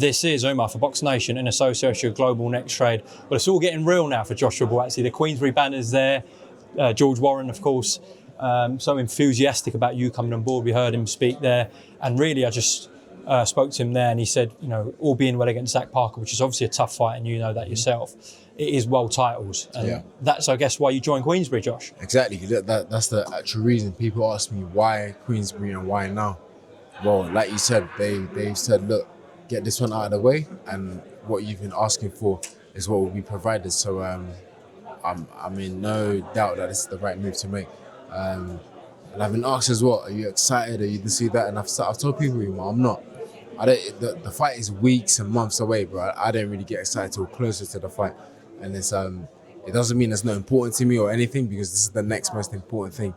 This is Umar for BoxNation in association with Global Next Trade. Well, it's all getting real now for Joshua Buatsi. The Queensbury banner's there. George Warren, of course, so enthusiastic about you coming on board. We heard him speak there. And really, I just spoke to him there and he said, all being well against Zack Parker, which is obviously a tough fight, and you know that yourself. It is world titles. And that's, I guess, why you joined Queensbury, Josh. Exactly. That's the actual reason. People ask me why Queensbury and why now. Well, like you said, they've said, look, get this one out of the way, and what you've been asking for is what will be provided. So I'm in no doubt that this is the right move to make. And I've been asked as well, are you excited? Are you to see that? And I've told people, I'm not. The fight is weeks and months away, bro. I don't really get excited till closer to the fight. And it's it doesn't mean it's not important to me or anything, because this is the next most important thing.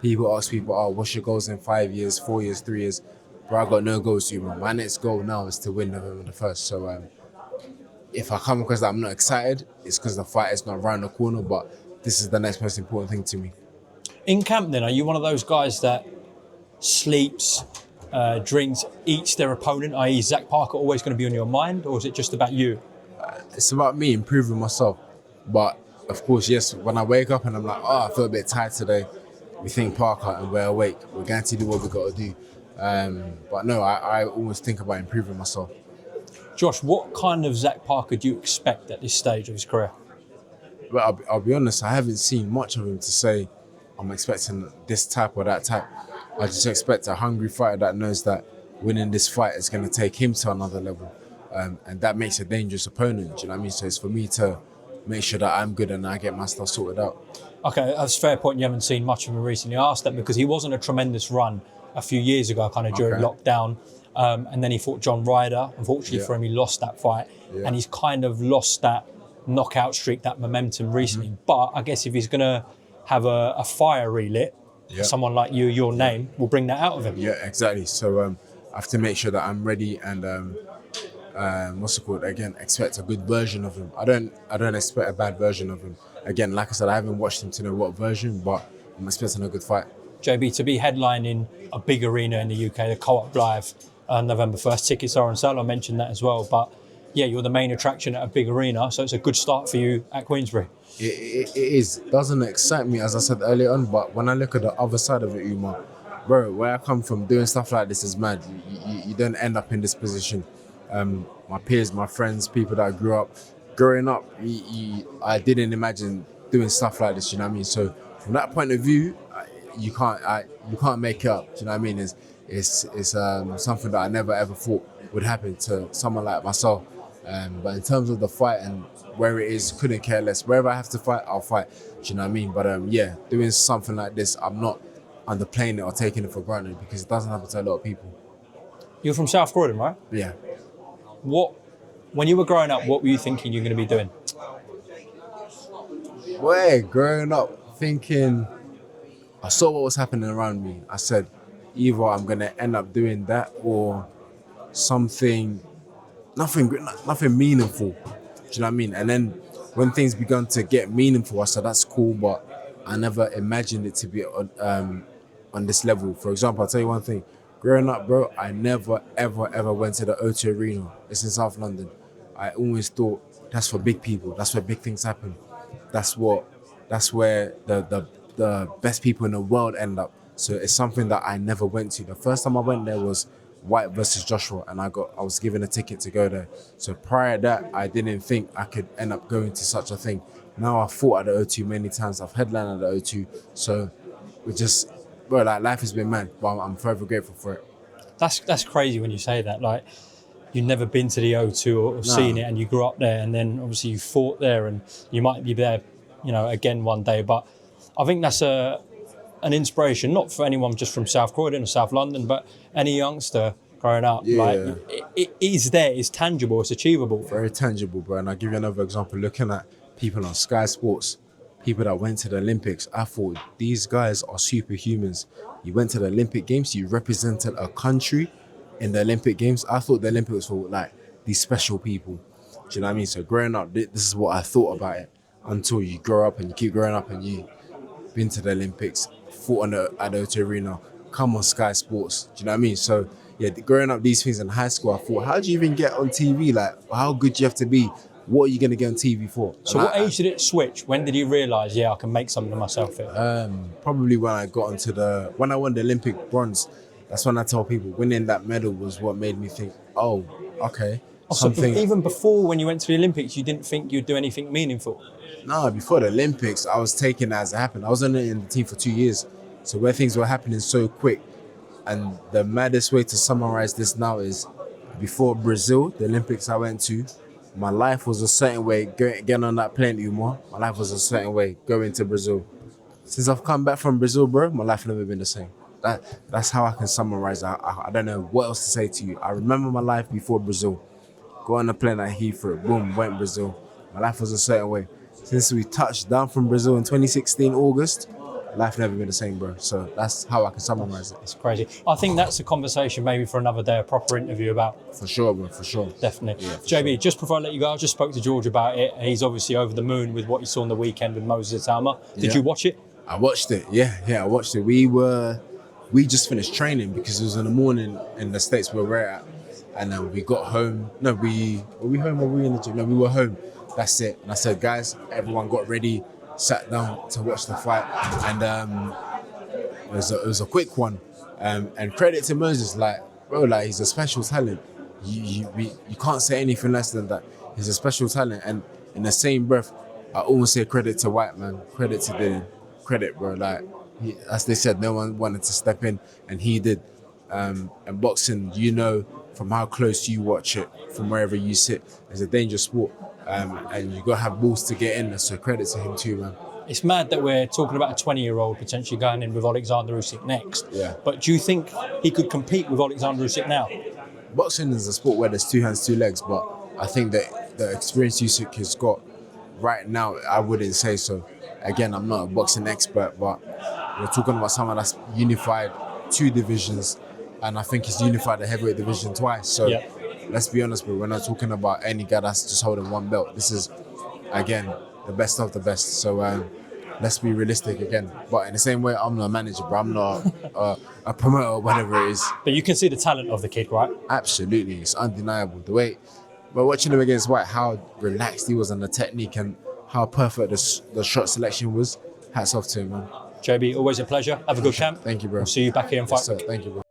People ask people, what's your goals in 5 years, 4 years, 3 years? Bro, I got no goals, My next goal now is to win November the 1st. So if I come across that I'm not excited, it's because the fight is not around the corner, but this is the next most important thing to me. In camp then, are you one of those guys that sleeps, drinks, eats their opponent, i.e. Zack Parker always going to be on your mind, or is it just about you? It's about me improving myself. But of course, yes, when I wake up and I'm like, I feel a bit tired today, we think Parker and we're awake. We're going to do what we got to do. But no, I always think about improving myself. Josh, what kind of Zack Parker do you expect at this stage of his career? Well, I'll be honest, I haven't seen much of him to say I'm expecting this type or that type. I just expect a hungry fighter that knows that winning this fight is going to take him to another level. And that makes a dangerous opponent, do you know what I mean? So it's for me to make sure that I'm good and I get my stuff sorted out. Okay, that's a fair point. You haven't seen much of him recently. I asked that because he wasn't a tremendous run a few years ago, kind of during lockdown. And then he fought John Ryder. Unfortunately for him, he lost that fight. And he's kind of lost that knockout streak, that momentum recently. But I guess if he's going to have a fire relit, someone like you, your name, will bring that out of him. Yeah, exactly. So I have to make sure that I'm ready and, expect a good version of him. I don't expect a bad version of him. Again, like I said, I haven't watched him to know what version, but I'm expecting a good fight. JB, to be headlining a big arena in the UK, the Co-op Live, November 1st. Tickets are on sale, I mentioned that as well. But yeah, you're the main attraction at a big arena, so it's a good start for you at Queensbury. It is. It doesn't excite me, as I said earlier on, but when I look at the other side of it, Umar, bro, where I come from, doing stuff like this is mad. You don't end up in this position. My peers, my friends, people that I grew up, growing up, I didn't imagine doing stuff like this, you know what I mean? So from that point of view, you can't make it up. Do you know what I mean? It's something that I never ever thought would happen to someone like myself. But in terms of the fight and where it is, couldn't care less. Wherever I have to fight, I'll fight. Do you know what I mean? But doing something like this, I'm not underplaying it or taking it for granted, because it doesn't happen to a lot of people. You're from South Croydon, right? Yeah. When you were growing up, what were you thinking you were going to be doing? Well, growing up, thinking, I saw what was happening around me. I said, either I'm going to end up doing that or something, nothing meaningful. Do you know what I mean? And then when things began to get meaningful, I said, that's cool, but I never imagined it to be on this level. For example, I'll tell you one thing. Growing up, bro, I never, ever went to the O2 Arena. It's in South London. I always thought that's for big people. That's where big things happen. That's where the best people in the world end up. So it's something that I never went to. The first time I went there was White versus Joshua, and I was given a ticket to go there. So prior to that, I didn't think I could end up going to such a thing. Now I've fought at the O2 many times. I've headlined at the O2. So we just, bro, like, life has been mad, but I'm forever grateful for it. That's crazy when you say that. Like, you've never been to the O2 or seen it, and you grew up there, and then obviously you fought there, and you might be there, again one day. But I think that's an inspiration, not for anyone just from South Croydon or South London, but any youngster growing up. Yeah. Like, it is there, it's tangible, it's achievable. Very tangible, bro. And I'll give you another example. Looking at people on Sky Sports, people that went to the Olympics, I thought these guys are superhumans. You went to the Olympic Games, you represented a country in the Olympic Games. I thought the Olympics were like these special people. Do you know what I mean? So growing up, this is what I thought about it, until you grow up and you keep growing up and you've been to the Olympics, fought at the O2 Arena, come on Sky Sports. Do you know what I mean? So yeah, growing up these things in high school, I thought, how do you even get on TV? Like, how good do you have to be? What are you going to get on TV for? So what age did it switch? When did you realise, yeah, I can make something of myself here? Probably when I got when I won the Olympic bronze. That's when I told people winning that medal was what made me think, oh, okay. So even before when you went to the Olympics, you didn't think you'd do anything meaningful? No, before the Olympics, I was taking it as it happened. I was only in the team for 2 years. So where things were happening so quick, and the maddest way to summarize this now is before Brazil, the Olympics I went to, my life was a certain way. Getting on that plane, Umar, my life was a certain way going to Brazil. Since I've come back from Brazil, bro, my life never been the same. That's how I can summarize it. I don't know what else to say to you. I remember my life before Brazil. Go on the plane at Heathrow, boom, went Brazil. My life was a certain way. Since we touched down from Brazil in 2016 August, life never been the same, bro. So that's how I can summarize it. It's crazy. I think that's a conversation maybe for another day, a proper interview about. For sure, bro, for sure. Definitely. Yeah, JB, sure. just before I let you go, I just spoke to George about it. He's obviously over the moon with what he saw on the weekend with Moses Itauma. Did you watch it? I watched it. Yeah, I watched it. We just finished training because it was in the morning in the States where we're at. And then we got home. No, were we home or were we in the gym? No, we were home. That's it. And I said, guys, everyone got ready, sat down to watch the fight. And it was a quick one. And credit to Moses, bro, he's a special talent. You can't say anything less than that. He's a special talent. And in the same breath, I almost say credit to White, man. Credit, bro. As they said, no one wanted to step in, and he did. And boxing, from how close you watch it, from wherever you sit, it's a dangerous sport. And you got to have balls to get in there, so credit to him too, man. It's mad that we're talking about a 20-year-old potentially going in with Oleksandr Usyk next. Yeah. But do you think he could compete with Oleksandr Usyk now? Boxing is a sport where there's 2 hands, 2 legs, but I think that the experience Usyk has got right now, I wouldn't say so. Again, I'm not a boxing expert, but we're talking about someone that's unified 2 divisions, and I think he's unified the heavyweight division twice. So let's be honest, bro, we're not talking about any guy that's just holding 1 belt. This is, again, the best of the best. So let's be realistic again. But in the same way, I'm not a manager, bro. I'm not a promoter or whatever it is. But you can see the talent of the kid, right? Absolutely. It's undeniable. The way, but watching him against White, how relaxed he was on the technique and how perfect the shot selection was. Hats off to him, man. JB, always a pleasure. Have a good camp. Thank you, bro. We'll see you back here and fight. Yes, sir. Thank you, bro.